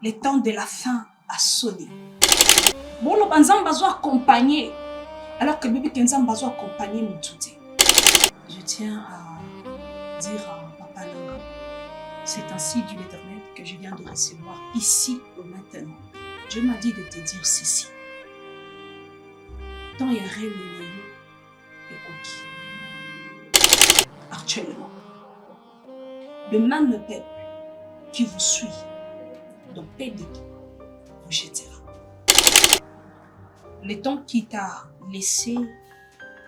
Le temps de la fin a sonné. Bon, le banzam bazo accompagné. Alors que Bibi Kenzam bazo accompagné Moutouté. Je tiens à dire à Papa Nanga, c'est ainsi du l'Éternel que je viens de recevoir ici au maintenant. Dieu m'a dit de te dire ceci. Tant il y a rien et Oki. Actuellement, le même peuple qui vous suit dans paix de vous jettera. Le temps qui t'a laissé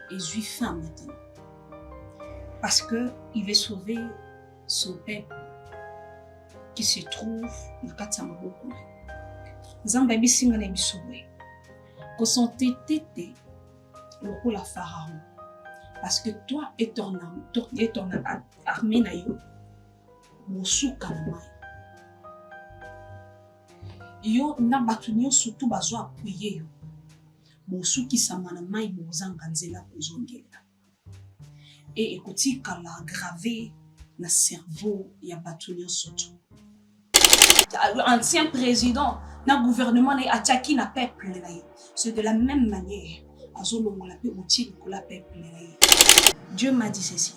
est fin maintenant. Parce qu'il veut sauver son peuple qui se trouve dans le Katsamaboku. Zamba bisinga na bisobwe. Ko son tété le rôle à Pharaon. Parce que toi et ton armée na yo mosuka na mai. Yo na batunyo surtout bazo appuyer yo. Mosuki samana mai bozanga nzela kozongela. Et écoutez quand la gravé na cerveau ya batunyo surtout. Ancien président na gouvernement na attaqué na peuple na ye. C'est de la même manière azolongola pe outil ko la peuple na ye. Dieu m'a dit ceci.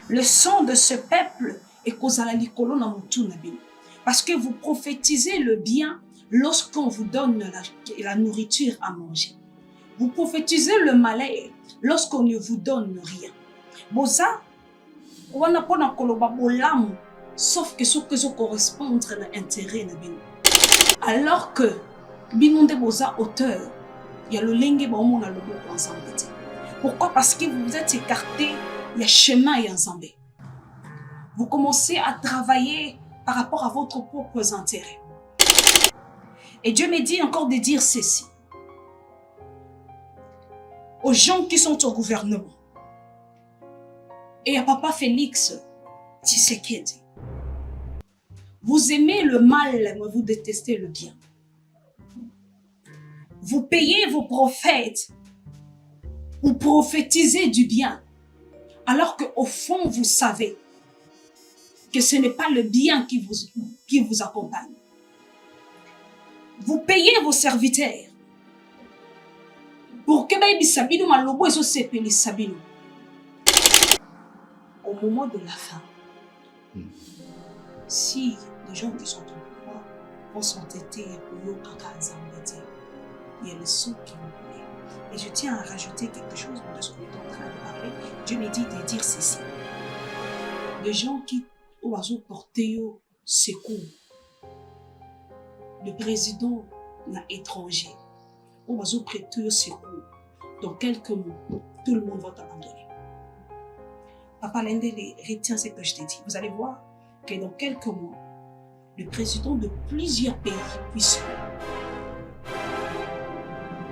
Le sang de ce peuple est kozala likolo na mutu na bino. Parce que vous prophétisez le bien lorsqu'on vous donne la nourriture à manger. Vous prophétisez le malheur lorsqu'on ne vous donne rien. Boza, wana pona koloba bolamu, sauf que ce que ça correspond à l'intérêt na bino. Alors que binonde boza auteur, il y a le lenge ba omona le bo ensemble. Pourquoi? Parce que vous vous êtes écarté, il y a chemin et ensemble. Vous commencez à travailler par rapport à votre propre intérêt. Et Dieu me dit encore de dire ceci. Aux gens qui sont au gouvernement. Et à Papa Félix Tshisekedi. Vous aimez le mal, mais vous détestez le bien. Vous payez vos prophètes. Vous prophétisez du bien. Alors qu'au fond, vous savez que ce n'est pas le bien qui vous accompagne. Vous payez vos serviteurs pour que baby sabino malobo eso sepeli sabino. Au moment de la fin, si les gens qui sont au pouvoir vont s'entêter pour yo kaka nzambete, il y a le son qui vous plaît. Et je tiens à rajouter quelque chose de ce qu'on est en train de parler. Dieu me dit de dire ceci. Les gens qui ont porté secours, le président étranger, on va prêter secours. Dans quelques mots, tout le monde va t'abandonner. Papa Lendele, retiens ce que je t'ai dit. Vous allez voir que dans quelques mois, le président de plusieurs pays puissants,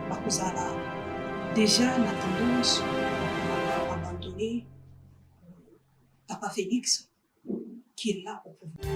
Bakuzala, déjà la tendance à abandonner Papa Félix, qui est là au pouvoir.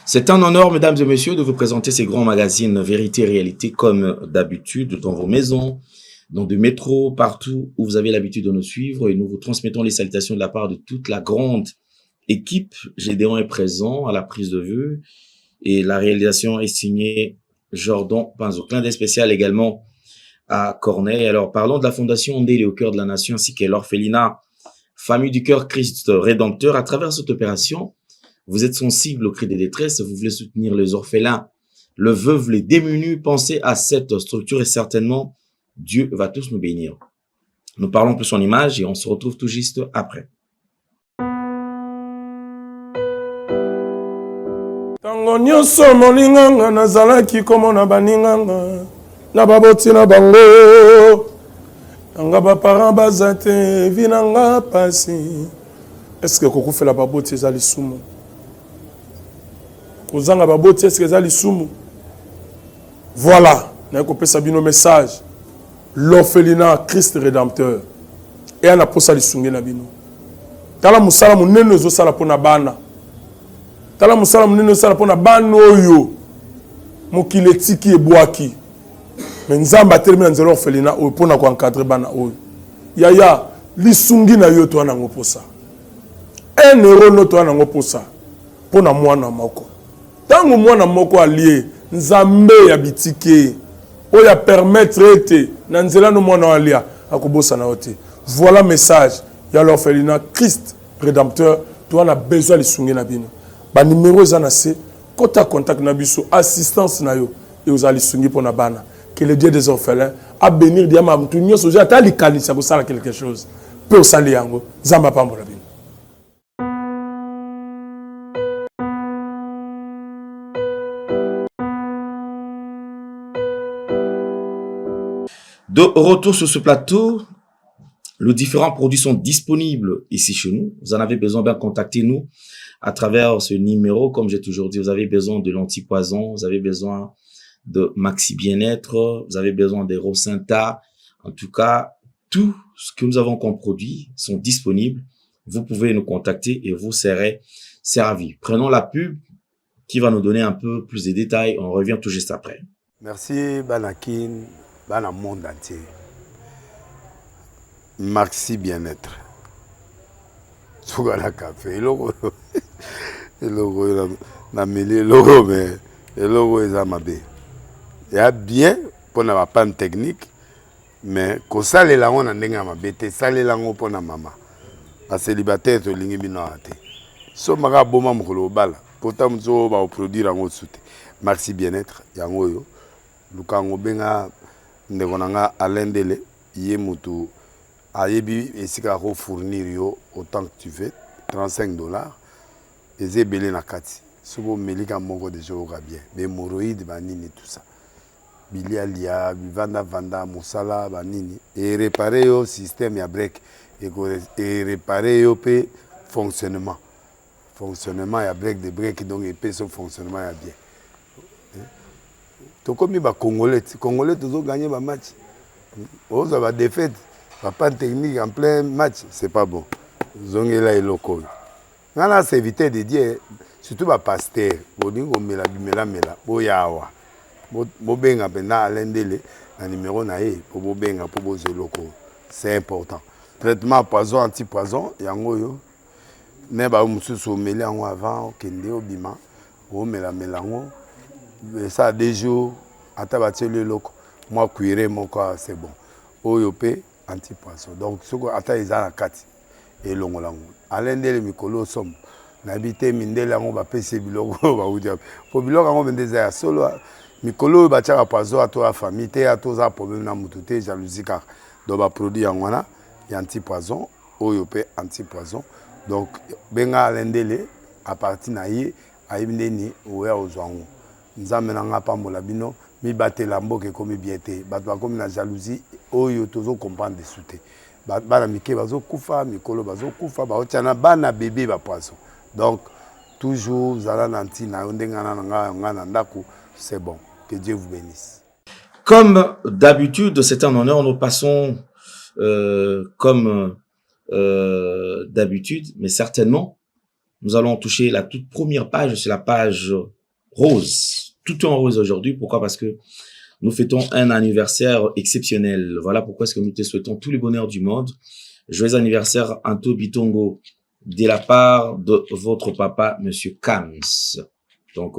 C'est un honneur, mesdames et messieurs, de vous présenter ces grands magazines Vérité et Réalité comme d'habitude dans vos maisons, dans des métros, partout où vous avez l'habitude de nous suivre et nous vous transmettons les salutations de la part de toute la grande équipe. Gédéon est présent à la prise de vue et la réalisation est signée Jordan Panzo. Clin d'œil spécial également à Corneille. Alors parlons de la Fondation Ondélé au cœur de la nation ainsi que l'orphelinat Famille du Cœur Christ Rédempteur. À travers cette opération, vous êtes sensible aux cris de détresse, vous voulez soutenir les orphelins, les veuves, les démunis. Pensez à cette structure et certainement, Dieu va tous nous bénir. Nous parlons plus en image et on se retrouve tout juste après. Tango nyonso molinganga nazalaki komona baninganga na baboti na bango nanga baparent baza te vinanga pasi. Est-ce que kokufela baboti eza lisumu? Kozanga baboti est-ce que eza lisumu? Voilà, na kopesa bino message. L'orphelinat Christ Rédempteur. et ana posa lisungi na bino tala musala munene ezosala mpona bana tala musala munene ezosala mpona bana oyo mokili etiki ebwaki me nzambe atelemi na nzela orphelina oyo mpona koencadre bana oyo yaya lisungi na yo to wana yango posa 1 euro no to wana yango posa mpona mwana moko ntango mwana moko alie nzambe ya bitike oyo apermettre ete na nzela no mwana alia akobosana yo te. Voilà message ya l'orphelinat Christ rédempteur to wana besoin lisungi na bino ba numéro eza na se kota contact na biso assistance na yo et aux lisungi mpona bana. Que le Dieu des orphelins a bénir diama mutu nyonso oza ata likanisa kosala quelque chose pe osali yango nzambe apambola bino. De retour sur ce plateau, les différents produits sont disponibles ici chez nous. Vous en avez besoin, bien contactez-nous à travers ce numéro. Comme j'ai toujours dit, vous avez besoin de l'antipoison, vous avez besoin de Maxi Bien-être, vous avez besoin des Rocinta. En tout cas, tout ce que nous avons comme produits sont disponibles. Vous pouvez nous contacter et vous serez servis. Prenons la pub qui va nous donner un peu plus de détails. On revient tout juste après. Merci Banakin, Bana monde entier. Maxi Bien-être. Sougala café, logo na mêlé logo mais le logo est amabé. Il y a bien pour la panne technique mais ko sale la on ndenga mabete sale la ngo pour na mama. A célibataire to lingi bino ate. So maka boma mukolo bala. Pourtant zo ba produire ngo soute. Maxi Bien-être yango yo. Lukango benga ndekonanga alendele ye mutu ayebi esika ko fournir yo autant que tu veux $35 eze belé na kati sobo melika moko de joga bien mais hémorroïdes banini tout ça bilialia vanda musala banini et réparer yo système ya break et réparer yo pe fonctionnement ya break de break donc et pe son fonctionnement ya bien to komi ba congolais toujours gagner ba match oza ba défaite pas technique en plein match c'est pas bon zongela eloko ngana c'est éviter de dire surtout ba pasteur boningo mela boyawa bobenga pena alendele na numéro na ye po bobenga po bozeloko c'est important traitement poison anti-poison yango yo ne ba mususu meli yango avant kende obima o mela ngo ça 2 jours ata ba tele loko moi cuire mon quoi c'est bon oyo pe anti-poison donc soko ata ezala kati et longolango alendele mikolo som na bité mindele yango ba pese biloko ba udia po biloko yango bendeza ya solo mikolo ba tchaka poison ato a famille te ato za problème na mututé jalousie car do ba produit yango na ya anti-poison oyo pe anti-poison donc benga alendele à partir na ye ayibindeni oya ozwango nzambe na nga pambola bino mi batela mboke komi biete bato komi na jalousie oyo tozo comprendre dessous te bana mike bazo kufa mikolo bazo kufa baotiana bana bébé ba poisson donc toujours zala nanti na ndengana nga na ndako c'est bon que Dieu vous bénisse. Comme d'habitude c'est un honneur nous passons comme d'habitude mais certainement nous allons toucher la toute première page, c'est la page rose. Tout en rose aujourd'hui. Pourquoi? Parce que nous fêtons un anniversaire exceptionnel. Voilà pourquoi est-ce que nous te souhaitons tout le bonheur du monde. Joyeux anniversaire Anto Bitongo de la part de votre papa, Monsieur Kams. Donc,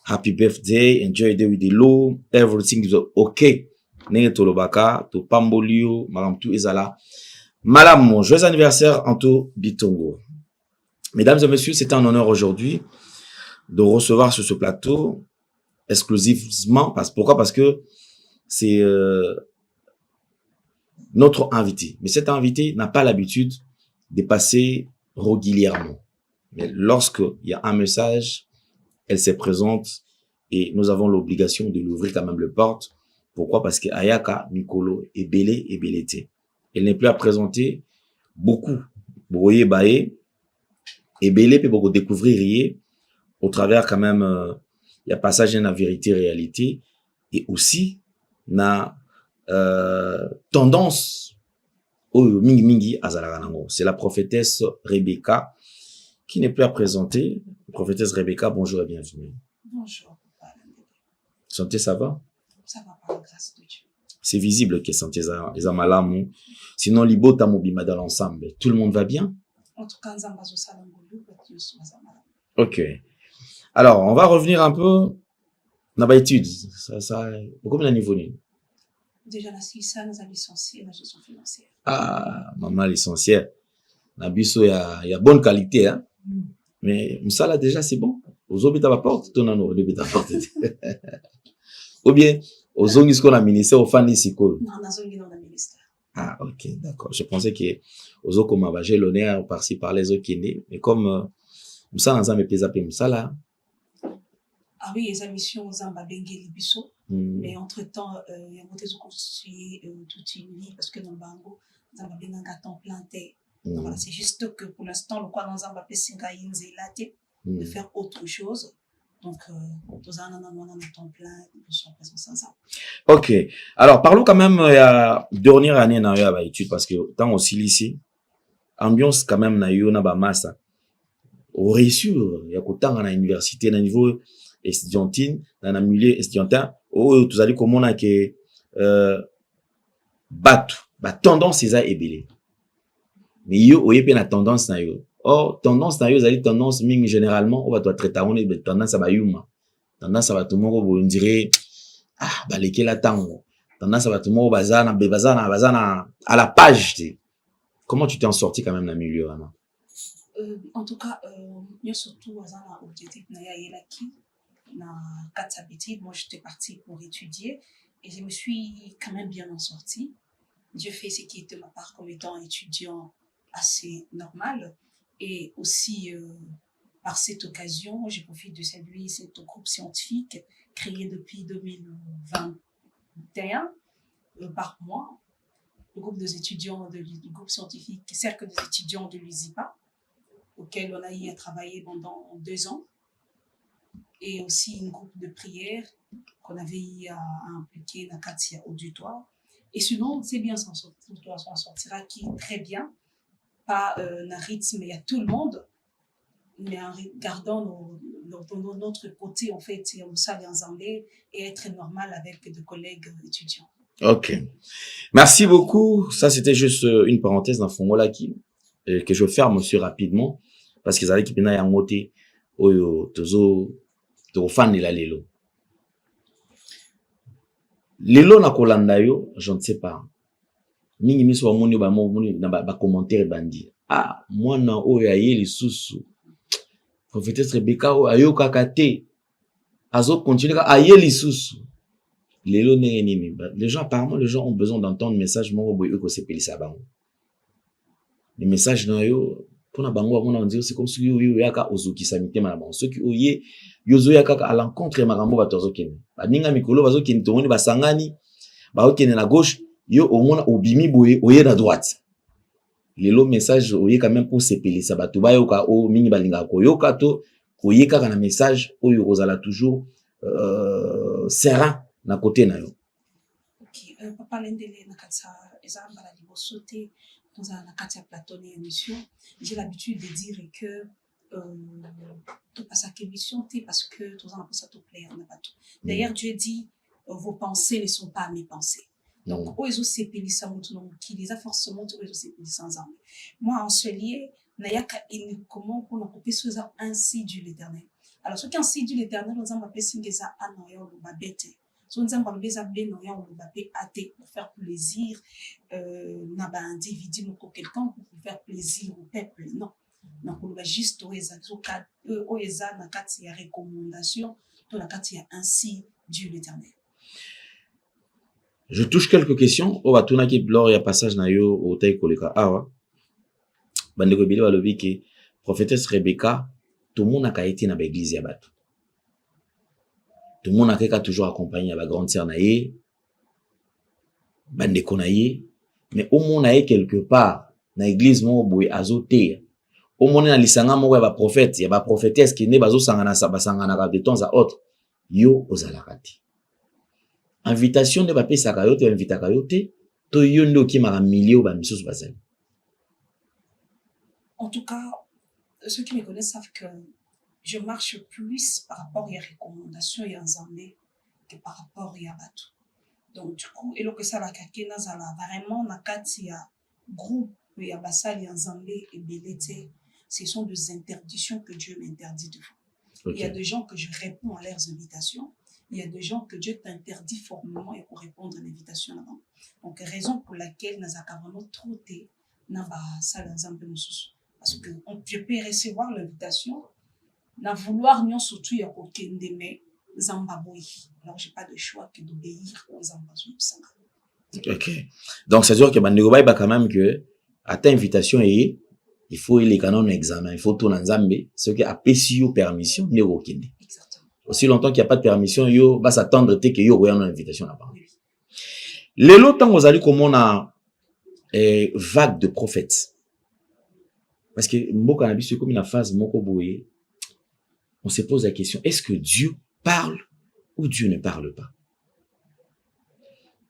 happy birthday, enjoy the day with the Lord, everything is okay. Nenge tolobaka, to pambolio, madame tout ezala. Madame, joyeux anniversaire Anto Bitongo. Mesdames et messieurs, c'est un honneur aujourd'hui de recevoir sur ce plateau exclusivement. Pourquoi? Parce que c'est notre invité. Mais cet invité n'a pas l'habitude de passer régulièrement. Mais lorsqu'il y a un message, elle se présente et nous avons l'obligation de l'ouvrir quand même le porte. Pourquoi? Parce que Ayaka Mikolo est belé et bellété. Elle n'est plus à présenter beaucoup. Boye baye et belé peut beaucoup découvrir au travers quand même il y a passage dans la vérité réalité et aussi na tendance Oyo mingi mingi azalaka nango. C'est la prophétesse Rebecca qui n'est plus à présenter. Prophétesse Rebecca, bonjour et bienvenue. Bonjour, Papa. Santé, ça va? Ça va par la grâce de Dieu. C'est visible que santé les amalamu. Sinon, libota mobima dans l'ensemble. Tout le monde va bien? En tout cas, Nzamba zo salangolu, Dieu soit amala. Ok. Alors, on va revenir un peu dans l'étude. Ça, beaucoup de niveau. Déjà, la CISA nous a licencié la gestion financière. Ah, maman licenciée. Nabiso, il y a bonne qualité, hein. Mais ça là déjà c'est bon. Aux hommes ta porte, ton anneau de ta porte. Ou bien aux hommes qui sont à ministère au fan ici quoi. Non, dans le ministère. Ah ok d'accord. Je pensais que aux autres comme avager l'honneur par-ci par les autres qui né. Mais comme ça dans un me pesa pe ça là. Ah oui, les émissions Zamba Bengeli Bisso. Mais entre-temps, il y a monté construit toute une vie parce que dans le Bango, Zamba Benganga temps planté. Voilà, c'est juste que pour l'instant, le quoi dans Zamba Pessinga Inzelate, de faire autre chose. Donc, dans un temps plein, nous sommes présents sans ça. Ok. Alors, parlons quand même, il y a dernière année dans la étude parce que tant aussi lycée, ambiance quand même na yo na ba massa. Au réussi, il y a autant à l'université, na niveau estudiantine, dans le milieu estudiantin, où tu allez comment on a que battu, bah tendance c'est ça ébélé. Mais yo oye pe na tendance na yo. Or tendance na yo zali tendance ming généralement on va doit traiter on est tendance à ba yuma. Tendance à ba tout monde on dirait ah ba lekela tango. Tendance à ba tout monde bazana à la page. Comment tu t'es en sorti quand même dans le milieu vraiment? En tout cas, yo surtout bazana objectif na ya yelaki na 4 habitudes. Moi j'étais partie pour étudier et je me suis quand même bien en sortie. Dieu fait ce qui était ma part comme étant étudiant assez normal. Et aussi, par cette occasion, je profite de saluer ce groupe scientifique créé depuis 2021 par mois, le groupe des étudiants du groupe scientifique, cercle des étudiants de l'USIPA, auquel on a eu à travailler pendant 2 ans, et aussi un groupe de prière qu'on avait eu à impliquer dans Katia Auditoire. Et sinon, c'est bien s'en sortir, on sortira qui très bien. Pas un rythme, il y a tout le monde, mais en regardant notre côté, en fait, on s'allait ensemble et être normal avec des collègues étudiants. Ok. Merci beaucoup. Ça, c'était juste une parenthèse dans fond là que je ferme aussi rapidement parce qu'ils avaient qui penaient à monter au fan de la lelo. Lelo na kolanda yo, je ne sais pas. Mingi miso wa moni ba moni na ba commentaire bandi. Ah, moi na oyo aye lisusu. Prophétesse Rebecca o ayo kakate. Azo continue ka aye lisusu. Lelo nini. Les gens apparemment les gens ont besoin d'entendre message mo boy ko sepelisa bango. Les messages na yo pona bango on dire c'est comme si yo yaka ozokisa mitema na bango. Ceux qui oye yozo yaka à l'encontre makambo batozo kene. Ba ninga mikolo bazo kene to moni basangani ba okene na gauche. Yo au moins obimi boye oye na droite. Lelo message oye quand même pour s'épeler ça bato ba yoka o mingi balinga ko yoka to oye kaka na message oyo ozala toujours serein na côté na yo. OK, papa lendele na katsa ezamba la libosote dans la katsa platone émission. J'ai l'habitude de dire que tout passe à émission parce que tout ça n'a pas ça tout plaire na bato. D'ailleurs Dieu dit vos pensées ne sont pas mes pensées. Donc, oizo sepelisa mutu no mukiliza forcément oizo sepelisa nzambe. Moi en ce lieu nayaka comment pour nakopesa ainsi Dieu l'Éternel. Alors ce qui ainsi Dieu l'Éternel nzamba pesingeza anoyo lo babete. So nzamba lo beza beno ya lo babé até pour faire plaisir na ba individu moko quelqu'un pour faire plaisir au peuple. Non. Donc on va juste oeza na kati ya recommandation to na kati ya ainsi Dieu l'Éternel. Je touche quelques questions. On va tourner qui lors il y a passage na yo au taille koleka awa. Bandeko bili balobi ke prophétesse Rebecca tout le monde a été na l'église ya bato. Tout le monde a toujours accompagné la grande sœur naie. Bandeko naie mais au monde a quelque part na l'église mo boye azote. Au monde na lisanga mo ya ba prophète, ya ba prophétesse qui ne bazo sangana sa basangana de temps à autre. Yo ozalakati. Invitation ne va pas s'akayote, invita kayote, To yondo ki mara milio ba misus basel. En tout cas, ceux qui me connaissent savent que je marche plus par rapport à recommandations et en Zambie que par rapport à Batou. Donc, du coup, et que ça la kakena zala vraiment na kati ya groupe ya basali en Zambie et Belete, ce sont des interdictions que Dieu m'interdit de faire. Okay. Il y a des gens que je réponds à leurs invitations. Il y a des gens que Dieu t'interdit formellement et pour répondre à l'invitation là-bas. Donc, raison pour laquelle nous avons vraiment trop été dans la salle en Zambie. Parce que je peux recevoir l'invitation, na vouloir non surtout y a aucun de mes Zambaboui. Alors j'ai pas de choix que d'obéir aux Zambaboui. Ok. Donc c'est sûr que Bandegobaï bah quand même que à ta invitation et il faut les canons examen, il faut tout en Zambie, ce qui a PCO permission n'est aucun. Exactement. Aussi longtemps qu'il n'y a pas de permission, yo va s'attendre que yo voyons l'invitation là-bas. Oui. Les lots temps vous allez comme on a vague de prophètes. Parce que Mboka Nabi, c'est comme une phase Moko Boye. On se pose la question, est-ce que Dieu parle ou Dieu ne parle pas?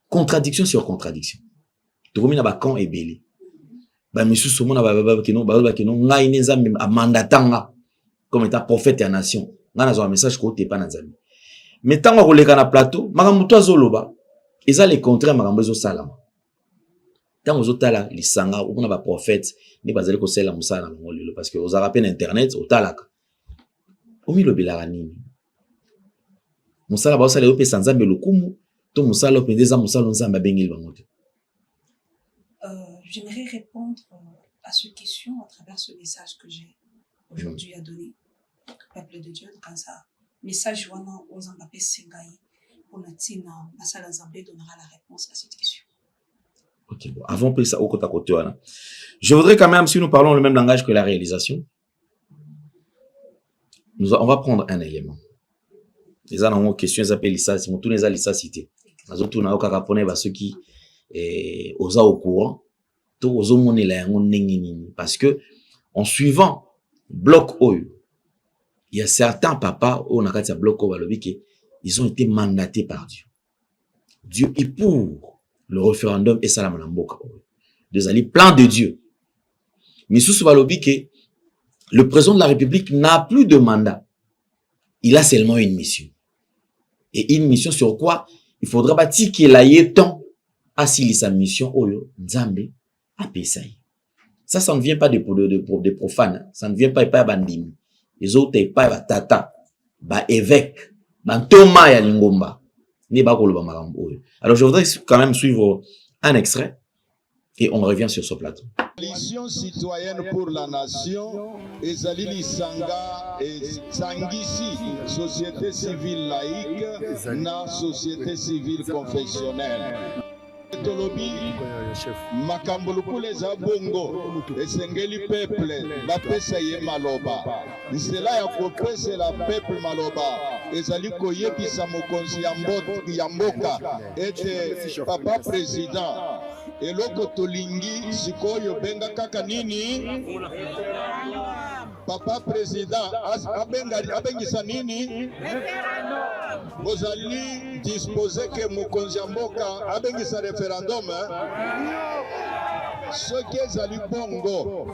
Contradiction sur contradiction. Tokomina ba kan ebele. Ba misu somona ba keno ngai ne nzambe amandatanga comme étant prophète ya nation. Ngana zo message ko te pa na nzambe. Mais tango koleka na plateau, makambo to azoloba, eza le contraire makambo zo salama. Tango zo tala lisanga okuna ba prophète ni bazali ko sela musala na ngolelo parce que oza rappel internet otalaka. Omi lobelaka nini? Musala ba osala yope sanzambe lokumu to musala opendeza musala nzambe abengeli bango te. J'aimerais répondre à cette question à travers ce message que j'ai aujourd'hui à donner au peuple de Dieu. Quand ça, message wana aux Zambapé Sengai pour Natina, Masala Zambé donnera la réponse à cette question. Ok, bon, avant de ça, au côté à côté, je voudrais quand même, si nous parlons le même langage que la réalisation, on va prendre un élément. Les gens ont question, ils appellent ça, c'est mon tour, les gens cité. Les autres, on a aucun rapport avec ceux qui, osent au courant, tout osent monnaie là, parce que, en suivant bloc oyo, il y a certains papas, on a dit bloc oyo, ils ont été mandatés par Dieu. Dieu est pour le référendum et salam namboka. Des alliés plein de Dieu. Mais sous ce balobi que le président de la République n'a plus de mandat. Il a seulement une mission. Et une mission sur quoi il faudra bâtir qu'il ait temps à s'il sa mission oyo nzambe a pesai. Ça ne vient pas des profanes. Ça ne vient pas de bandimi. Les autres pas de tata, ba évêque, ba Thomas ya lingomba. Alors, je voudrais quand même suivre un extrait et on revient sur ce plateau. Coalition citoyenne pour la nation, Ezali Sanga et Sangisi, société civile laïque, na société civile confessionnelle. Tolobi, Makambulukule Zabongo, Esengeli peuple, la Pesaye Maloba. Cela y a coupé, c'est la peuple Maloba. Ezali Koyebisa Mokonzi Yamboka, et papa président. Et loko tolingi, Sikoyo Benga Kakanini. Papa président, Abengisa Nini. Bozali disposé que Mokonzi Yamboka abengisa référendum. Ce qui est Zali Bongo.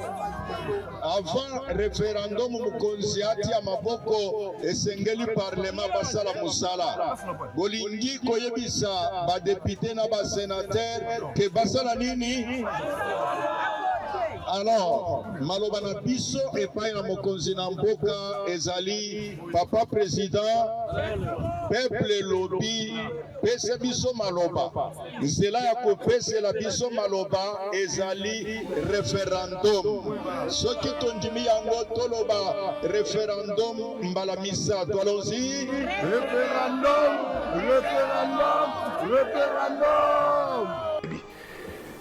Avant référendum, Mokonzi ati Amaboko et Sengeli Parlement Basala Moussala. Bolingi Koyebisa, ba député na ba sénateur, que Basala Nini. Alors, Malobana Biso et Paina Mokonzi Namboka, Ezali, papa président, peuple lobby, Pese Biso Maloba. C'est là que Pese la Biso Maloba, Ezali, référendum. Ce qui t'ont dit, Yango Toloba, référendum, Mbalamisa. Allons-y. Référendum, référendum, référendum.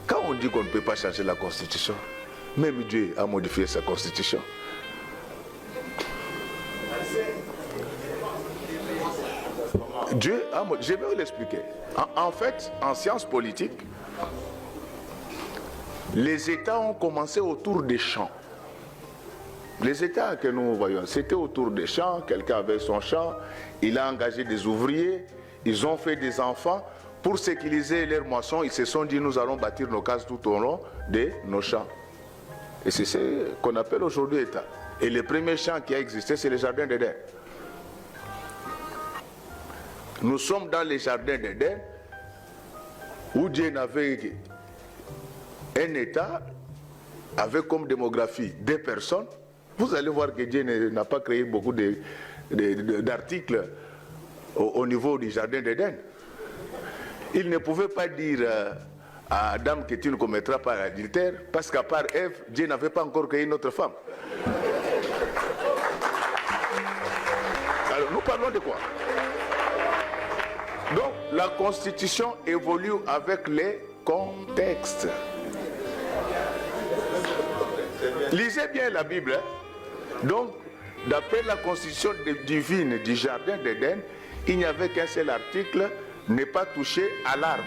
Quand on dit qu'on ne peut pas changer la constitution, même Dieu a modifié sa constitution. Dieu a modifié. Je vais vous l'expliquer. En fait, en sciences politiques, les États ont commencé autour des champs. Les États que nous voyons, c'était autour des champs. Quelqu'un avait son champ, il a engagé des ouvriers, ils ont fait des enfants. pour sécuriser leurs moissons, ils se sont dit nous allons bâtir nos cases tout au long de nos champs. Et c'est ce qu'on appelle aujourd'hui État. Et le premier champ qui a existé, c'est le jardin d'Éden. Nous sommes dans les jardins d'Éden où Dieu n'avait un État avec comme démographie 2 personnes. Vous allez voir que Dieu n'a pas créé beaucoup d'articles au niveau du jardin d'Éden. Il ne pouvait pas dire à Adam que tu ne commettras pas l'adultère parce qu'à part Ève, Dieu n'avait pas encore créé une autre femme. Alors nous parlons de quoi? Donc la constitution évolue avec les contextes. Lisez bien la Bible. Hein? Donc, d'après la constitution divine du jardin d'Éden, il n'y avait qu'un seul article, ne pas toucher à l'arbre.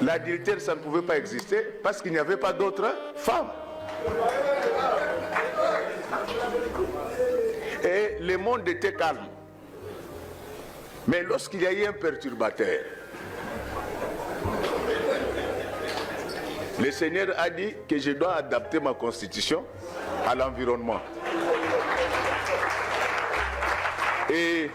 L'adultère, ça ne pouvait pas exister parce qu'il n'y avait pas d'autres femmes. Et le monde était calme. Mais lorsqu'il y a eu un perturbateur, le Seigneur a dit que je dois adapter ma constitution à l'environnement. Et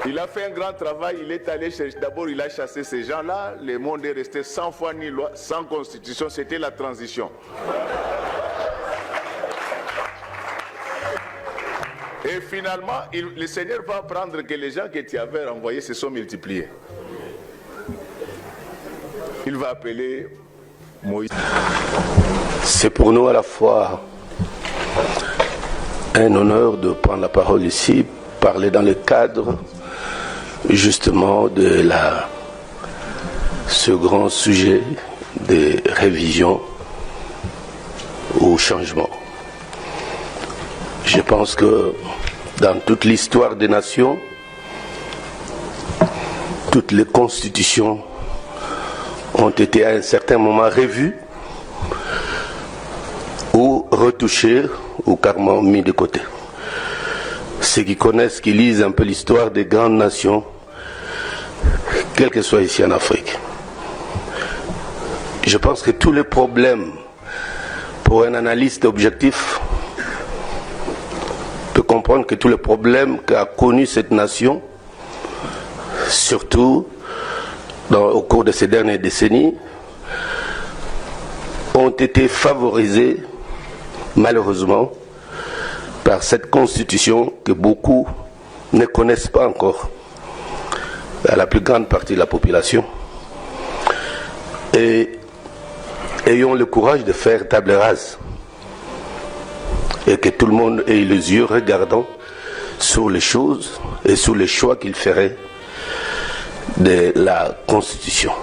il a fait un grand travail, il est allé chercher, d'abord il a chassé ces gens-là, le monde est resté sans foi ni loi, sans constitution, c'était la transition. Et finalement, le Seigneur va apprendre que les gens que tu avais renvoyés se sont multipliés. Il va appeler Moïse. C'est pour nous à la fois un honneur de prendre la parole ici, parler dans le cadre justement de ce grand sujet de révision au changement. Je pense que dans toute l'histoire des nations, toutes les constitutions ont été à un certain moment revues ou retouchées ou carrément mis de côté. Ceux qui connaissent, qui lisent un peu l'histoire des grandes nations, quel que soit ici en Afrique, je pense que tous les problèmes, pour un analyste objectif, peut comprendre que tous les problèmes qu'a connus cette nation, surtout au cours de ces dernières décennies, ont été favorisés, malheureusement, par cette constitution que beaucoup ne connaissent pas encore, à la plus grande partie de la population. Et ayons le courage de faire table rase. Et que tout le monde ait les yeux regardant sur les choses et sur les choix qu'il ferait de la Constitution.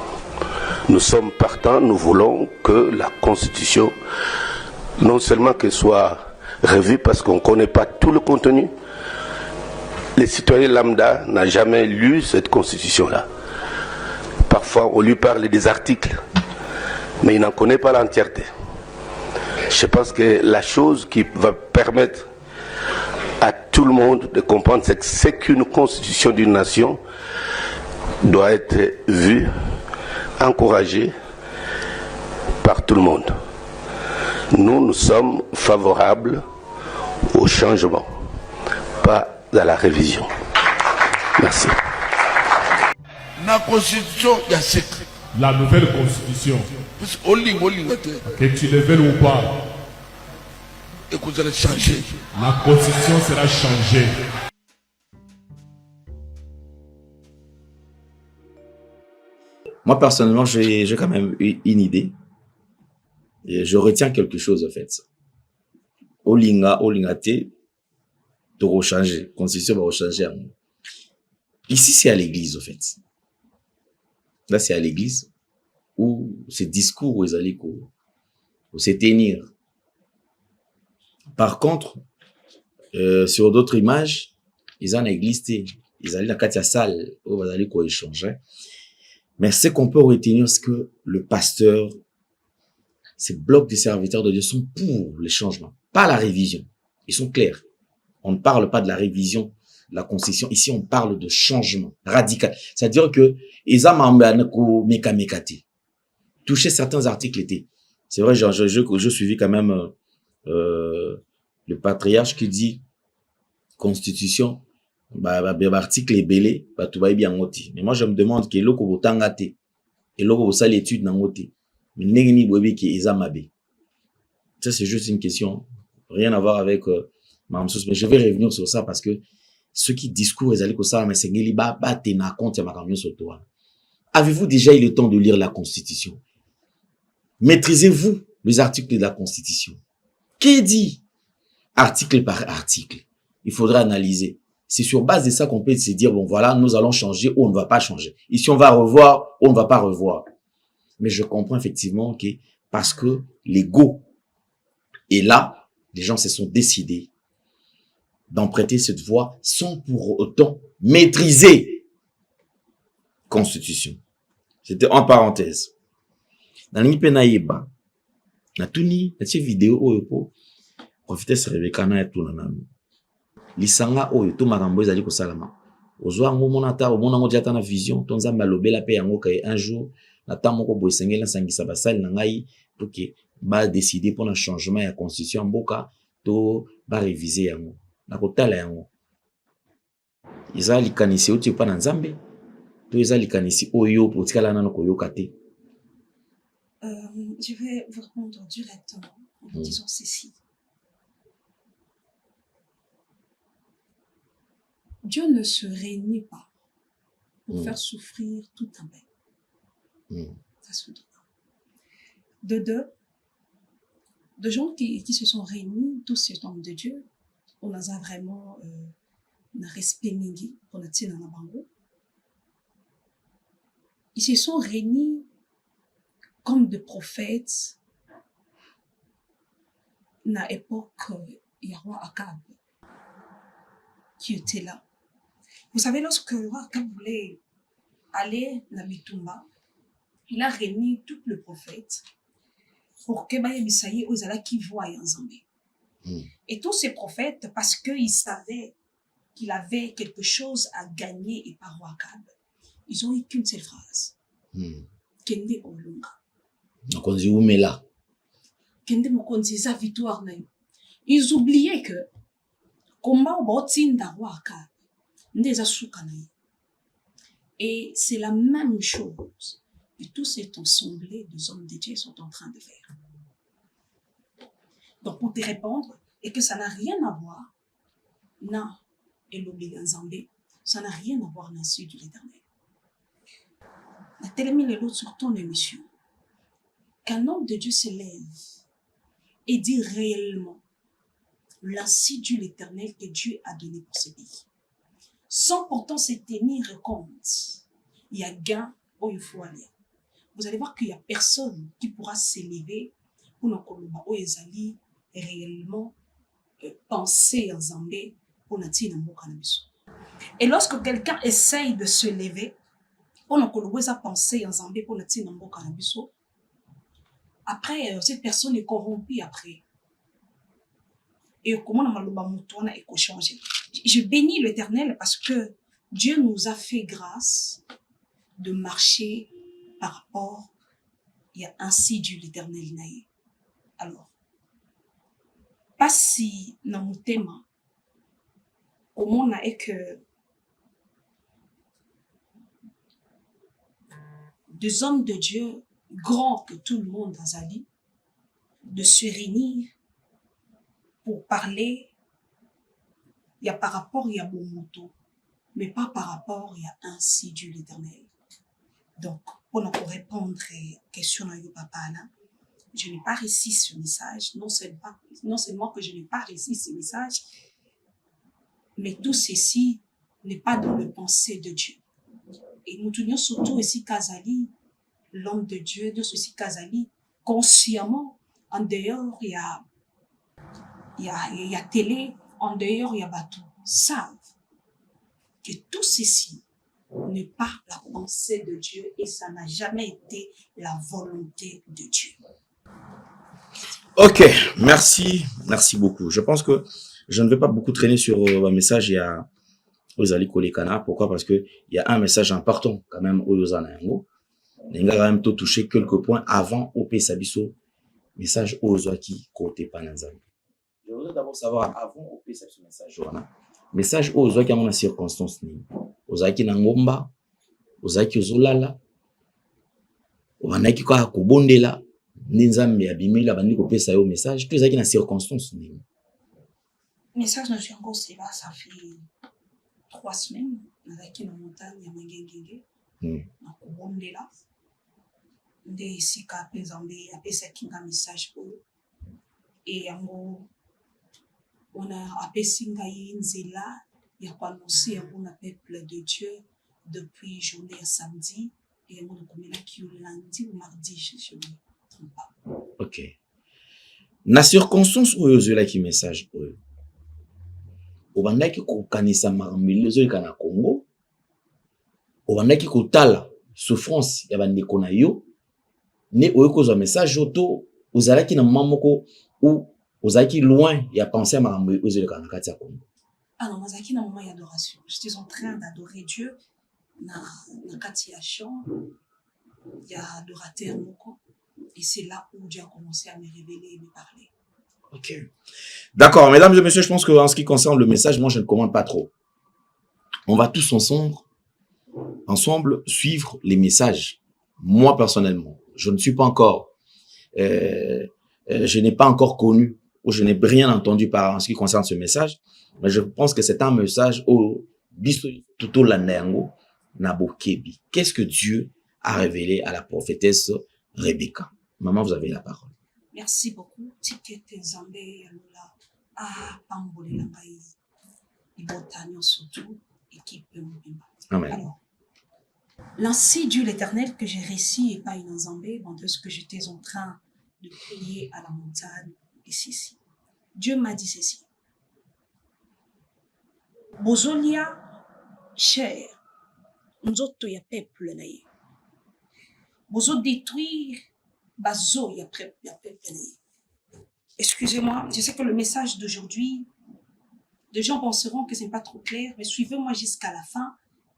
Nous sommes partants, nous voulons que la Constitution, non seulement qu'elle soit revue parce qu'on ne connaît pas tout le contenu, les citoyens lambda n'ont jamais lu cette Constitution-là. Parfois, on lui parle des articles, mais il n'en connaît pas l'entièreté. Je pense que la chose qui va permettre à tout le monde de comprendre, c'est qu'une constitution d'une nation doit être vue, encouragée par tout le monde. Nous sommes favorables au changement, pas à la révision. Merci. La constitution, il y a secret. La nouvelle constitution, que tu le veuilles ou pas, Et que vous allez changer. la constitution sera changée. Moi, personnellement, j'ai quand même eu une idée. Et je retiens quelque chose, en fait. Olinga T, de rechanger. Constitution va rechanger. Ici, c'est à l'église, en fait. Là, c'est à l'église où ces discours, où ils allaient se tenir. Par contre, sur d'autres images, ils ont l'église, ils allaient dans la salle où ils allaient échanger. Mais ce qu'on peut retenir, c'est que le pasteur, ces blocs de serviteurs de Dieu sont pour les changements, pas la révision. Ils sont clairs. On ne parle pas de la révision la Constitution. Ici, on parle de changement radical. C'est-à-dire que, toucher certains articles étaient. C'est vrai, je suivis quand même le patriarche qui dit Constitution, article est belé, bien ngoti. Mais moi, je me demande que l'oko botangate, et l'oko bosali étude nangote, mais n'engini boebi qui est mabe. Ça, c'est juste une question. Rien à voir avec ma mais je vais revenir sur ça parce que ceux qui discourent, ils allaient que ça, mais c'est ngeli ba tena compte ya makamyo sur toi. Avez-vous déjà eu le temps de lire la Constitution? Maîtrisez-vous les articles de la Constitution? Qu'est dit article par article? Il faudra analyser. C'est sur base de ça qu'on peut se dire, bon voilà, nous allons changer ou on ne va pas changer. Ici, on va revoir ou on ne va pas revoir. Mais je comprends effectivement que parce que l'ego est là, les gens se sont décidés d'emprunter cette voie sans pour autant maîtriser la Constitution. C'était en parenthèse. Dans l'Ipenaïba, na tuni, na cette vidéo oyo profiter se Rebecca na tout na nanu. Lisanga oyo to makambo ezali ko salama. Ozwa ngo mona ta omona ngo diata na vision, tonza malobela pe yango kay un jour na ta moko boisengela sangisa basali na ngai pour que ba décider pour un changement ya constitution mboka to ba réviser yango. Na kotala yango. Ezali kanisi oti pa na Nzambe. To ezali kanisi oyo pour tikala nano koyoka te. Je vais vous répondre directement en vous disant ceci. Dieu ne se réunit pas pour faire souffrir tout un peuple. Ça se dit. De deux, de gens qui se sont réunis, tous ces hommes de Dieu, on a vraiment un respect mingi pour notre dans la bango. Ils se sont réunis comme des prophètes na époque il y a roi Akab qui était là. Vous savez, lorsque le roi Akab voulait aller na Bitumba, il a réuni tous les prophètes pour que Bisaïe Ozala qui voie en Zambie. Et tous ces prophètes, parce qu'ils savaient qu'il avait quelque chose à gagner et par roi Akab, ils ont eu qu'une seule phrase. Kende Olunga. Kende Mokonzi sa victoire na yo. Ils oubliaient que combat au botinda roi Akab ndeza suka na yo. Et c'est la même chose que tous ces assemblées des hommes de Dieu sont en train de faire. Donc pour te répondre, et que ça n'a rien à voir, non, et l'obligation Zambé, ça n'a rien à voir dans le sud de l'Éternel. La télémine l'autre sur ton émission. Qu'un homme de Dieu se lève et dit réellement l'insidu l'Éternel que Dieu a donné pour ce pays. Sans pourtant se tenir compte, il y a gain où il faut aller. Vous allez voir qu'il n'y a personne qui pourra s'élever pour nous coloba où ils allaient réellement penser en Zambé pour nous tirer dans le. Et lorsque quelqu'un essaye de se lever, pour nous coloba sa pensée en Zambé pour nous tirer dans le. Après, cette personne est corrompue après. Et comment on a changé. Je bénis l'Éternel parce que Dieu nous a fait grâce de marcher par rapport à ainsi Dieu l'Éternel naïe. Alors, pas si dans mon thème, comment on a que des hommes de Dieu grands que tout le monde a zali, de se réunir pour parler, il y a par rapport, il y a bon moto, mais pas par rapport, il y a ainsi Dieu l'Éternel. Donc, pour répondre à la question de papa, je n'ai pas réussi ce message, non seulement que je n'ai pas réussi ce message, mais tout ceci n'est pas dans le pensée de Dieu. Et nous tenions surtout ici Kazali, l'homme de Dieu, de ceci Kazali, consciemment, en dehors, il y a télé, en dehors, il y a bateau, savent que tout ceci n'est pas la pensée de Dieu et ça n'a jamais été la volonté de Dieu. Ok, merci beaucoup. Je pense que je ne vais pas beaucoup traîner sur un message. Ozali Kolekana. Pourquoi? Parce que il y a un message important quand même au Yozanayango. Il a quand même tout touché quelques points avant au Sabiso. Message aux Ozaki côté Pananzam. Je voudrais d'abord savoir avant au Sabiso message. Message aux Ozaki à mon circonstance. Ozaki Nangomba, Ozaki Ozolala, Ozaki kwa Kubondela, Ninzambe Abimila, Bandi kopesa yo message. Tout Ozaki na circonstance. Message na Jango, c'est là, ça fait 3 semaines. Ozaki na montagne ya Mangengenge. Na Kubondela. Nde sika penzambe apesaki nga message oyo et yango ona apesi ngai nzela ya koannoncer yango na peuple de Dieu depuis journée ya samedi et yango nakomelaki yo lundi ou mardi je ne me trompe pas. Ok. Na circonstance oyo ozwelaki message oyo obandaki kokanisa makambo ezoleka na Congo, obandaki kotala souffrance ya bandeko na yo ne oyokozwa message auto ozalaki na moment moko ou ozalaki loin ya penser à makambo ezoleka na kati ya Congo. Ah non, nazalaki na moment d'adoration. J'étais en train d'adorer Dieu na kati ya chant ya adorateur moko et c'est là où Dieu a commencé à me révéler et me parler. Ok. D'accord, mesdames et messieurs, je pense que en ce qui concerne le message, moi je ne commande pas trop. On va tous ensemble suivre les messages. Moi personnellement, je ne suis pas encore, je n'ai pas encore connu ou je n'ai rien entendu par en ce qui concerne ce message, mais je pense que c'est un message au Tuto Landengo Nabokebi. Qu'est-ce que Dieu a révélé à la prophétesse Rebecca? Maman, vous avez la parole. Merci beaucoup. Tikete Nzambe Yalola a pambole la ngai ibotanyo surtout équipe Mobimba. Amen. Alors, l'ainsi Dieu l'Éternel que j'ai réussi et pas une Nzambe pendant ce que j'étais en train de prier à la montagne ici. Dieu m'a dit ceci. Bozolia cher nzoto ya peuple na ye. Bozo détruire bazo ya peuple na ye. Excusez-moi, je sais que le message d'aujourd'hui, des gens penseront que ce n'est pas trop clair, mais suivez-moi jusqu'à la fin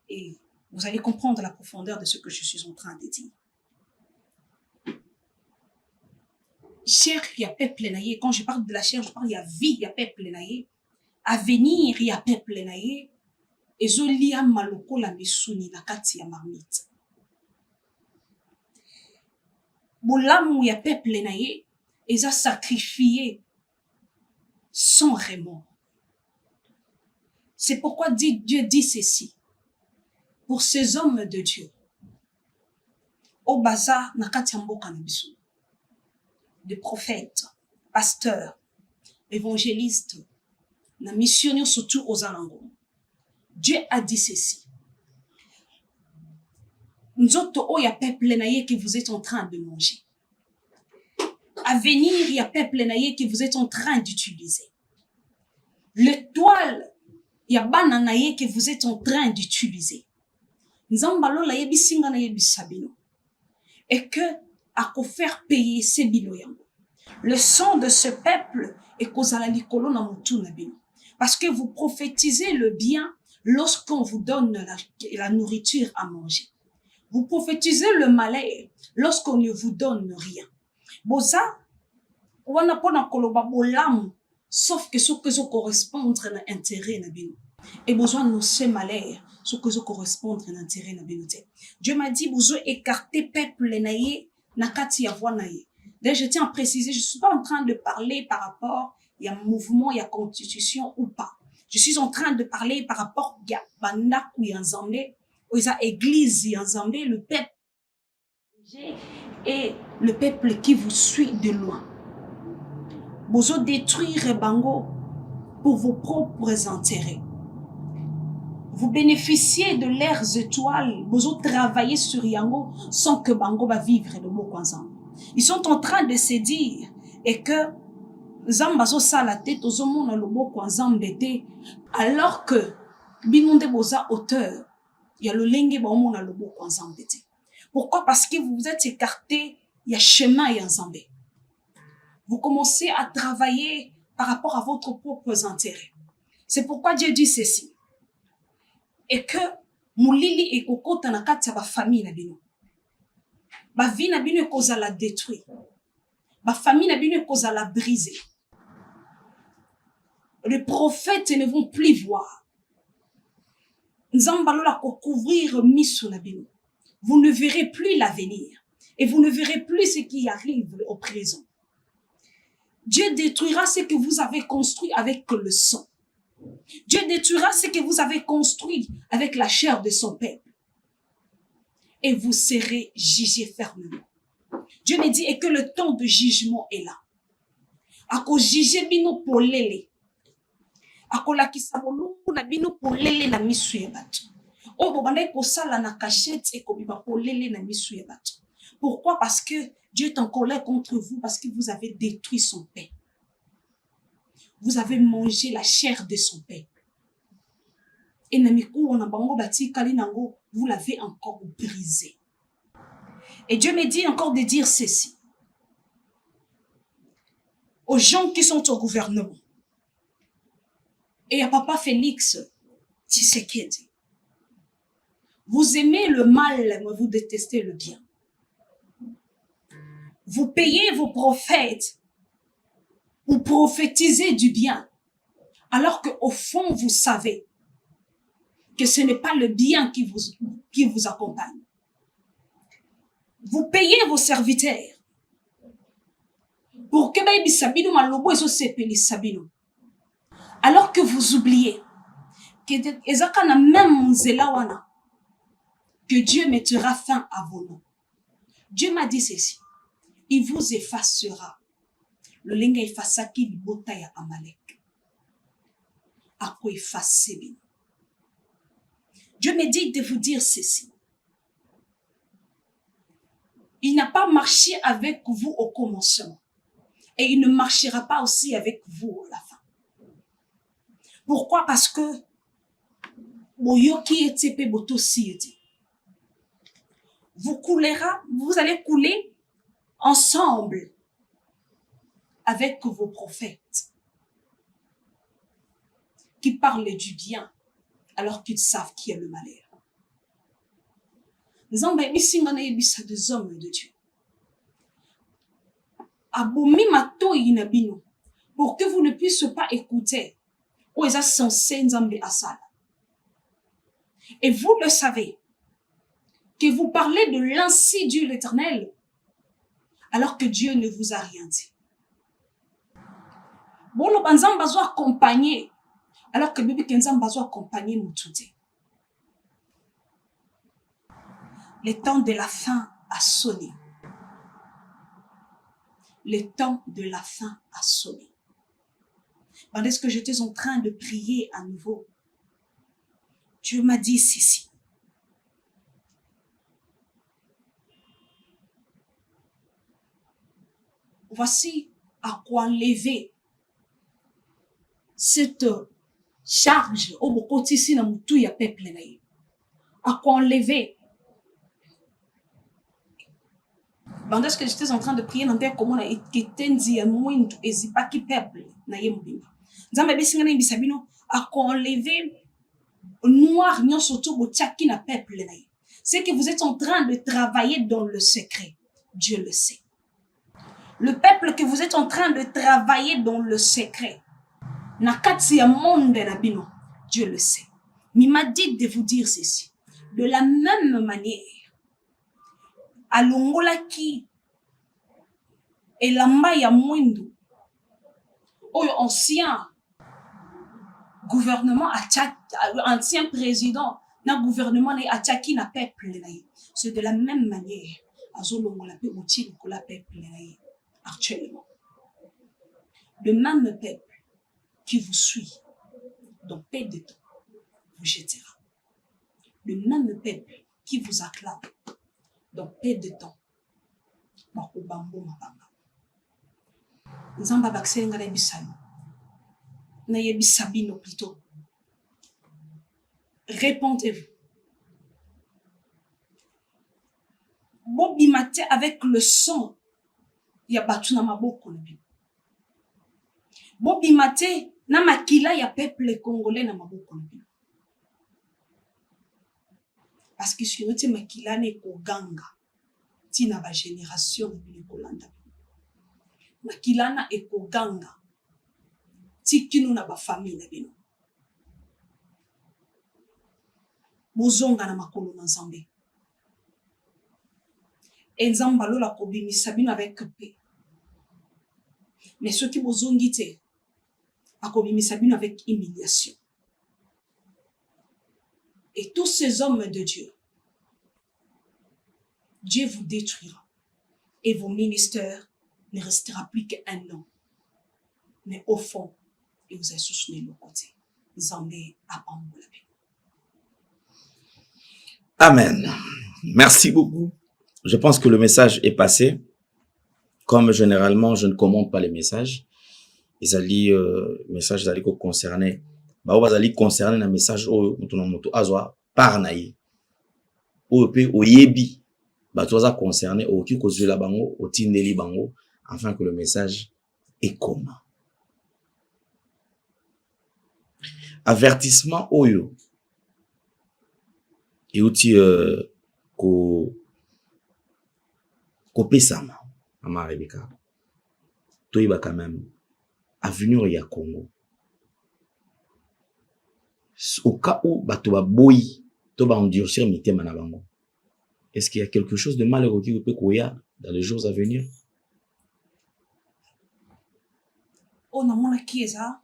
et vous allez comprendre la profondeur de ce que je suis en train de dire. Chair, il y a peuple naïe. Quand je parle de la chair, je parle il y a vie, il y a peuple naïe. Avenir, il y a peuple naïe. Et zolia maloko la mesuni na kati ya marmite. Bolamu, il y a peuple naïe. Ils ont sacrifié sans remords. C'est pourquoi Dieu dit ceci. Pour ces hommes de Dieu, au bazar nakatyambo kanabisu, des prophètes, pasteurs, évangélistes, na missionnaires surtout aux alengours. Dieu a dit ceci. Nzoto o ya peuple naye que vous êtes en train de manger. À venir, il y a peuple naye que vous êtes en train d'utiliser. L'étoile, il y a bananaye que vous êtes en train d'utiliser. Nzambalo la yebisinga na yebisabino. Et que à quoi faire payer ces biloyango. Le sang de ce peuple est kozala likolo na mutu na bino. Parce que vous prophétisez le bien lorsqu'on vous donne la nourriture à manger. Vous prophétisez le malheur lorsqu'on ne vous donne rien. Boza, wana pona koloba bolamu, sauf que ce que ça correspond à l'intérêt na bino. Et besoin de ce malheur, ce que ça correspond à l'intérêt na bino. Dieu m'a dit, besoin écarter peuple naye, nakati ya voix naye. D'ailleurs, je tiens à préciser, je ne suis pas en train de parler par rapport, il y a mouvement, il y a constitution ou pas. Je suis en train de parler par rapport, il y a bandaku yanzambe, il y a église yanzambe, le peuple et le peuple qui vous suit de loin. Vous détruire bango pour vos propres intérêts. Vous bénéficiez de leurs étoiles, vous travaillez sur yango sans que bango va vivre le mot ensemble. Ils sont en train de se dire et que Zambazo sa la tête aux hommes le mot ensemble alors que binonde boza auteur il y a le lingue ba on le mot ensemble. Pourquoi? Parce que vous vous êtes écarté, il y a chemin et ensemble. Vous commencez à travailler par rapport à votre propres intérêts. C'est pourquoi Dieu dit ceci. et que mulili ekokota na kati ya ba famille na bino. Ba vie na bino ekozala détruit. Ba famille na bino ekozala brisée. Les prophètes ne vont plus voir. Nzambalola ko couvrir miso na bino. Vous ne verrez plus l'avenir et vous ne verrez plus ce qui arrive au présent. Dieu détruira ce que vous avez construit avec le sang. Dieu détruira ce que vous avez construit avec la chair de son peuple. Et vous serez jugés fermement. Dieu me dit et que le temps de jugement est là. Ako juger bino polele. Ako lakisa molungu na bino polele na misu ya bato. O bobanda ko sala na cachette et ko biba polele na misu ya bato. Pourquoi? Parce que Dieu est en colère contre vous parce que vous avez détruit son peuple. Vous avez mangé la chair de son peuple. Et vous l'avez encore brisé. Et Dieu me dit encore de dire ceci. Aux gens qui sont au gouvernement. Et à Papa Félix Tshisekedi. Vous aimez le mal, mais vous détestez le bien. Vous payez vos prophètes pour prophétiser du bien, alors qu'au fond, vous savez que ce n'est pas le bien qui vous accompagne. Vous payez vos serviteurs pour que alors que vous oubliez que Dieu mettra fin à vos noms. Dieu m'a dit ceci. Il vous effacera. Le linga efasaki libota ya Amalek. Ako effacer bino. Dieu me dit de vous dire ceci. Il n'a pas marché avec vous au commencement. Et il ne marchera pas aussi avec vous à la fin. Pourquoi? Parce que vous allez couler ensemble avec vos prophètes qui parlent du bien alors qu'ils savent qui est le malheur. Nous avons des hommes de Dieu. Abomi mato inabino pour que vous ne puissiez pas écouter où est censé Nzambe asala. Et vous le savez que vous parlez de l'ainsi Dieu l'Éternel alors que Dieu ne vous a rien dit. Bon, le banzam bazo accompagner alors que Bibi Kenzam bazo accompagner Moutouté. Le temps de la fin a sonné. Le temps de la fin a sonné. Pendant que j'étais en train de prier à nouveau, Dieu m'a dit ceci. Voici à quoi enlever cette charge au bokoti si na mutu ya peuple na ye. À quoi enlever. Pendant que j'étais en train de prier dans terre comment na eketenzi ya mwindu ezipaki peuple na ye mbimba. Nzambe bisinga na bisabino à quoi enlever noir nyonso to botiaki na peuple na ye. C'est que vous êtes en train de travailler dans le secret. Dieu le sait. Le peuple que vous êtes en train de travailler dans le secret, nakati ya monde na bino, Dieu le sait. Mais il m'a dit de vous dire ceci. De la même manière, à Longolaki et l'amba ya mwindu, au ancien gouvernement, ancien président, na gouvernement na ataki na peuple na ye. C'est de la même manière, azolongola pe outil ko la peuple na ye. Actuellement, le même peuple qui vous suit dans peu de temps vous jettera. Le même peuple qui vous acclame dans peu de temps bakobambo mabanga. Nzamba baksenga na bisano na yebisabino plutôt. Répondez-vous. Bobimate avec le sang. Ya batu na maboko na bino. Bobimate na makila ya peuple congolais na maboko na bino. Parce que si nous makilane ko ganga, tina ba génération de kolanda. Makilana e ko ganga, tikinu na ba famille na bino. Bozonga na makolo na Nzambe. Et Nzamba lola ko bimisa bino avec paix. Mais ceux qui bozongi te, ako bimisa bino avec humiliation. Et tous ces hommes de Dieu, Dieu vous détruira. Et vos ministères ne restera plus qu'un nom. Mais au fond, il vous a soutenu le côté. Zambé a la vie. Amen. Merci beaucoup. Je pense que le message est passé. Comme généralement, je ne commente pas les messages. Ils allaient, message d'aller concerner. Bah, on va aller concerner un message au moto azwa par naï. Ou pe au yebi. Bah, tu vas concerner au qui cause la bango, au tindeli bango, afin que le message est commun. Avertissement oyo. Et outil ko pesama ama Rebecca. Toiba quand même avenir ya Congo. Au cas où bato ba boyi to ba endurcir mitema na bango. Est-ce qu'il y a quelque chose de malheureux qui peut courir dans les jours à venir? On a mon kiesa,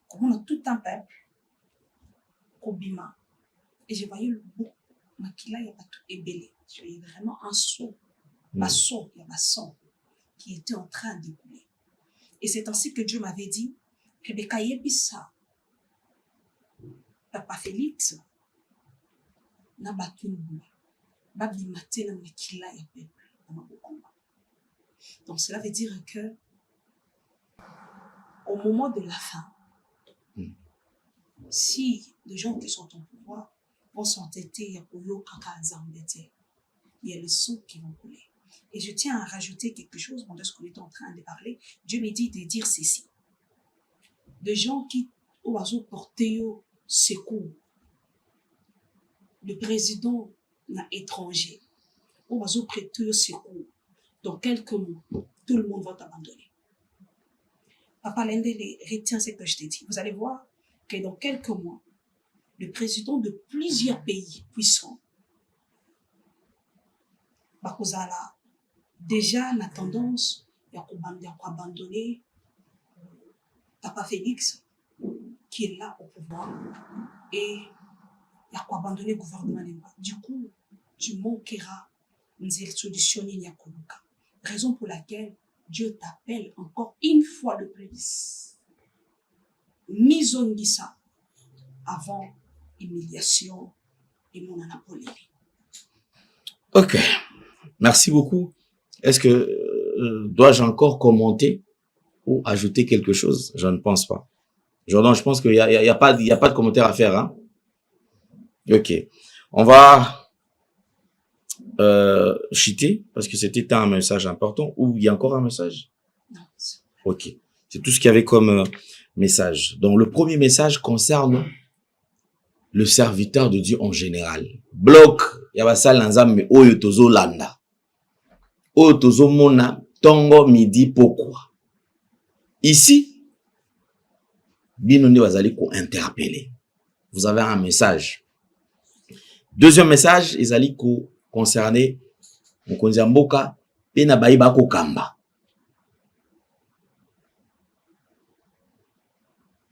on a tout un peuple, Kobima. Et je voyais le beau, Makila, il y a pas tout ébélé. Je voyais vraiment un saut, basson, il y a basson, qui était en train de couler. Et c'est ainsi que Dieu m'avait dit, Rebecca Yebissa, Papa Félix, n'a battu une boule. Babi matin, n'a Makila, il y a peuple, dans ma combat. Donc cela veut dire que, au moment de la fin, si les gens qui sont au pouvoir vont s'entêter, il y a le sang qui vont couler. Et je tiens à rajouter quelque chose pendant ce qu'on est en train de parler. Dieu me dit de dire ceci. Des gens qui ont porté secours, le président étranger, ont prêté secours. Dans quelques mois, tout le monde va t'abandonner. Papa Lende, retiens ce que je t'ai dit. Vous allez voir que dans quelques mois, le président de plusieurs pays puissants, Bakozala, déjà la tendance, il y a abandonner Papa Félix, qui est là au pouvoir, et il y a abandonner le gouvernement. Du coup, tu manqueras une solution Nyakoluka. Raison pour laquelle Dieu t'appelle encore une fois de plus. Mise en ça avant humiliation et mon anapolie. Ok. Merci beaucoup. Est-ce que dois-je encore commenter ou ajouter quelque chose? Je ne pense pas. Jordan, je pense qu'il y a pas de commentaire à faire. Hein? Ok. On va chuter parce que c'était un message important. Ou il y a encore un message? Non. Ok. C'est tout ce qu'il y avait comme message. Donc, le premier message concerne le serviteur de Dieu en général. Bloc, yabasal nanzambe oyo tozo landa. Oyo tozo mona tongo midi pourquoi. Ici, binondi bazali ko interpeller. Vous avez un message. Deuxième message, ezali ko concerner mokonzi mboka pe na bayiba ko kamba.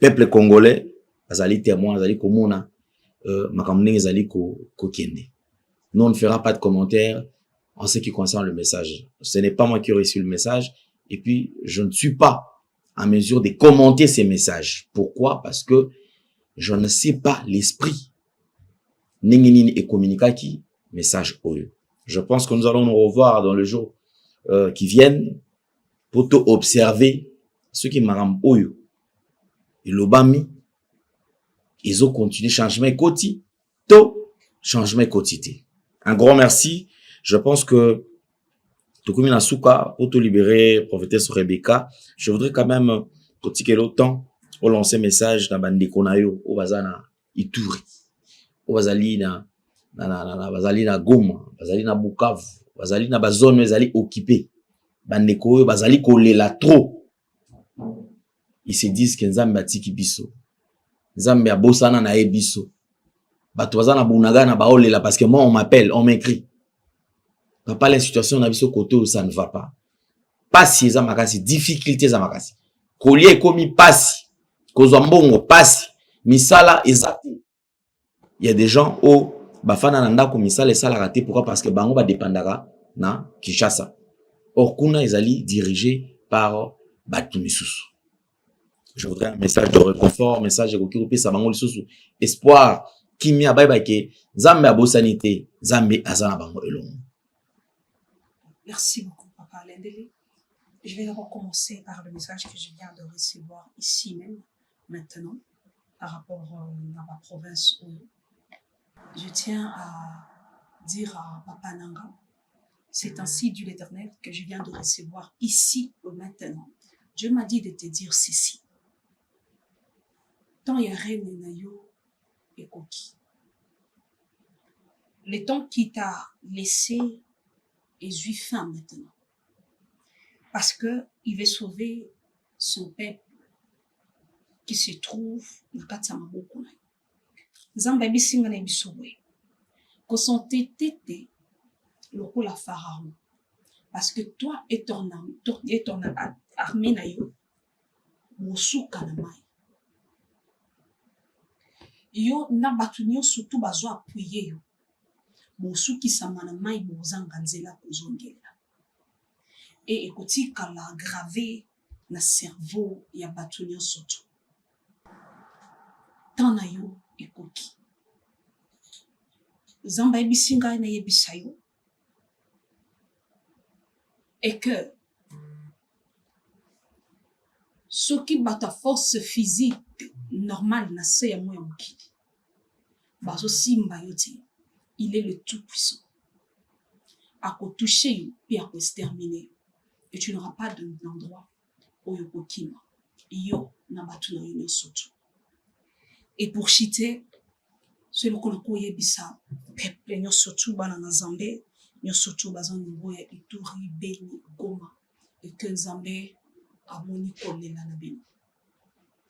Peuple congolais, azali témoin, azali komona makamne ezali ko kende. Nous on ne fera pas de commentaires en ce qui concerne le message. Ce n'est pas moi qui ai reçu le message et puis je ne suis pas en mesure de commenter ces messages. Pourquoi? Parce que je ne sais pas l'esprit Ninginini et communicaki message oyo. Je pense que nous allons nous revoir dans le jour qui viennent pour tout observer ce qui maram oyo. Et l'obami, ils ont continué changement quotidien, to changement quotidien. Un grand merci. Je pense que Tokumi Nasuka pour te libérer, prophétesse Rebecca. Je voudrais quand même que l'autant au lancer message dans Bandeko Nayo, au Bazana Ituri, au Bazali bazali na Goma, bazali na Bukavu, bazali na bazone bazali occupé. Bandeko bazali kolela trop. Ils se disent que Nzambe atiki biso. Nzambe abosana na ebiso. Bato bazana bunaga na baolela parce que moi on m'appelle, on m'écrit. Papa la situation na biso côté où ça ne va pas. Pasi eza makasi, difficulté eza makasi. Kolie komi pasi, kozwa mbongo pasi, misala ezate. Il y a des gens au bafana na ndako misala esala raté pourquoi parce que bango ba dépendara na Kinshasa. Or kuna ezali dirigé par batu misusu. Je voudrais un message de réconfort, message de kokirupe sa bango lisusu, espoir kimia bye ke Nzambe abosanité, Nzambe azana bango elongo. Merci beaucoup, Papa Lendele. Je vais recommencer par le message que je viens de recevoir ici même, maintenant, par rapport à ma province. Je tiens à dire à Papa Nanga, c'est ainsi dit l'Éternel que je viens de recevoir ici, maintenant. Dieu m'a dit de te dire ceci. Tant il y a rien et coquille. Le temps qui t'a laissé est juif fin maintenant. Parce qu'il veut sauver son peuple qui se trouve dans Katsamaboko. Zambabi singa na bisowe. Ko son tété le la pharaon. Parce que toi et ton armée na yo mosuka na mai. Yo na batunyo surtout bazo appuyer yo. Mosuki samana mai bozanga nzela kozongela. Et écoutez quand la gravé na cerveau ya batunyo surtout. Tant na yo ekoki. Zamba ebisinga na yebisayo. Et que ce qui bat ta force physique normale na se ya moya mokili. Bazo simba yoti, il est le tout puissant. A ko toucher puis a ko exterminer. Et tu n'auras pas d'endroit où yokokima. Yo na batu na yo surtout. Et pour chiter, c'est le qu'on a yebisa peuple nyo surtout bana na Nzambe, nyo surtout bazan niveau ya Ituri, Beni, Goma, et que Nzambe amoni kolela na bino.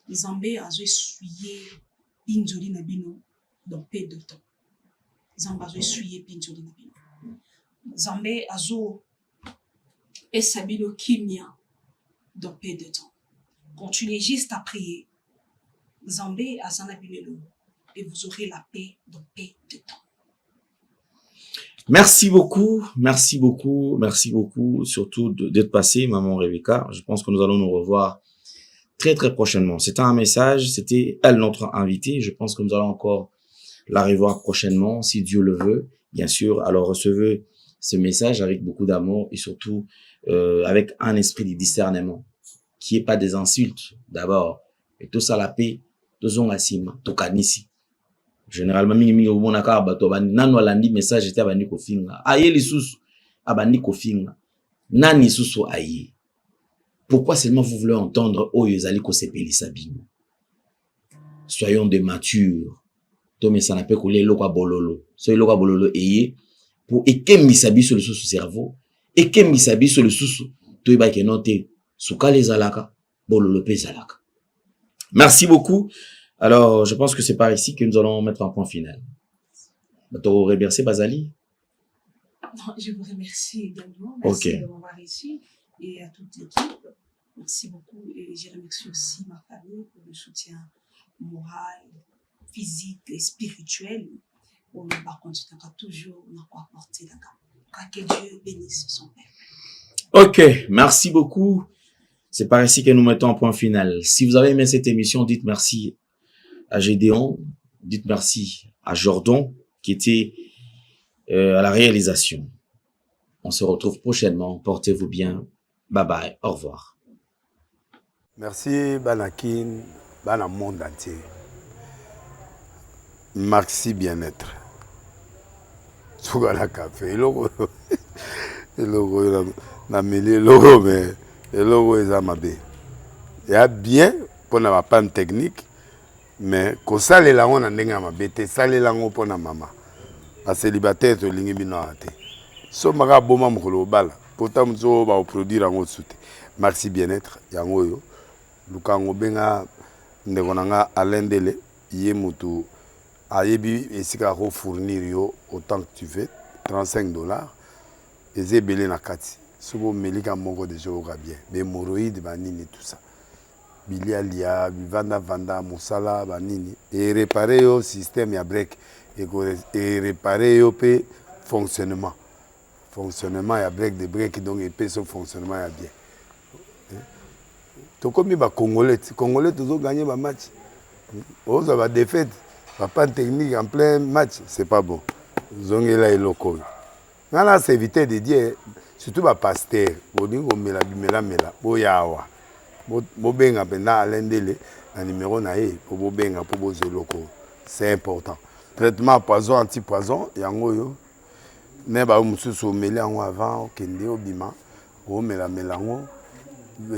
Nzambe azo essuyer pinjoli na bino dans peu de temps. Nzambe azo essuyer pinjoli na bino. Nzambe azo esabilo kimia dans peu de temps. Continuez juste à prier. Nzambe azana bino et vous aurez la paix dans peu de temps. Merci beaucoup, surtout d'être passé, maman Rebecca. Je pense que nous allons nous revoir très très prochainement. C'était un message, c'était elle notre invitée. Je pense que nous allons encore la revoir prochainement, si Dieu le veut, bien sûr. Alors recevez ce message avec beaucoup d'amour et surtout avec un esprit de discernement, qui est pas des insultes d'abord, et tout ça la paix, tout ça la cima, tout kanisi. Généralement mingi obonaka bato bani nanu alandi message était abandi kofinga aye lisusu abandi kofinga nani susu aye. Pourquoi seulement vous voulez entendre oyo ezali ko sepelisa bino? Soyons des matures. To mesana pe ko lelo kwa bololo. So lelo kwa bololo eye pour ekemisa biso le susu cerveau, ekemisa biso le susu to iba ke note suka les alaka bololo pe zalaka. Merci beaucoup. Alors, je pense que c'est par ici que nous allons mettre un point final. Tu remercie Bazali? Non, je vous remercie également. Merci de m'avoir ici et à toute l'équipe. Merci beaucoup. Et je remercie aussi ma famille pour le soutien moral, physique et spirituel. On va continuer toujours à apporter la gamme. Que Dieu bénisse son peuple. Ok, merci beaucoup. C'est par ici que nous mettons un point final. Si vous avez aimé cette émission, dites merci à Gédéon, dites merci à Jordan qui était à la réalisation. On se retrouve prochainement. Portez-vous bien. Bye bye. Au revoir. Merci Banakin, Bana monde entier. Merci bien-être. Sougala café, logo na mêlé logo mais logo ezamabe. Il y a bien pour na panne technique. Mais ko salela on ndenge ya mabe te salela ngo pona mama célibataire tolingi bino te so maka boma mokolo bala pota mzo ba produire yango sute merci bien-être yango yo lukango benga ndeko nanga alendele ye mutu ayebi esika ko fournir yo autant que tu veux $35 eze belé na kati sobo melika moko de jour bien be hémorroïdes banini tout ça bilialia vanda musala banini et réparer yo système ya break et réparer yo pe fonctionnement ya break de break donc et pe son fonctionnement ya bien to comme ba congolais toujours gagner ba match oza ba défaite pas technique en plein match c'est pas bon zongela eloko ngana c'est éviter de dire surtout ba pasteur bolingo mela boyawa bo benga pena alendele na numéro na ye po bo benga po bo zeloko c'est important traitement poison anti-poison yango yo ne ba mususu meli yango avant okende obima o mela ngo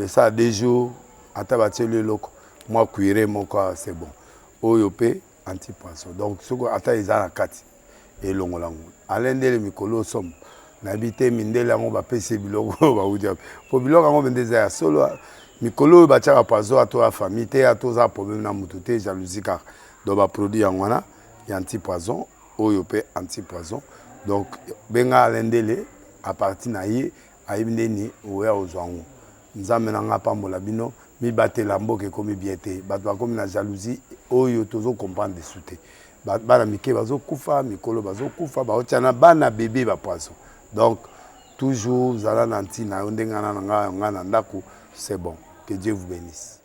ça 2 jours ata bateli loko moi cuire moko c'est bon oyo pe anti-poison donc soko ata ezala kati elongolango alendele mikolo somme nabité mindele yango bapesi biloko ba udia po biloko yango bendeza ya solo mikolo batiaka poison ato ya famille te atoza problème na mutu te jalousie car donc ba produit yango wana ya anti-poison oyo pe anti-poison donc benga alendele à partir na ye ayibindeni oya ozwango nzambe nanga pambola bino mi batela mboke komi bien te bato bakomi na jalousie oyo tozo comprendre de souté bana mike bazo kufa mikolo bazo kufa baotiana bana bébé ba poisson donc toujours zala nanti na ndengana nga na ndako c'est bon que Dieu vous bénisse.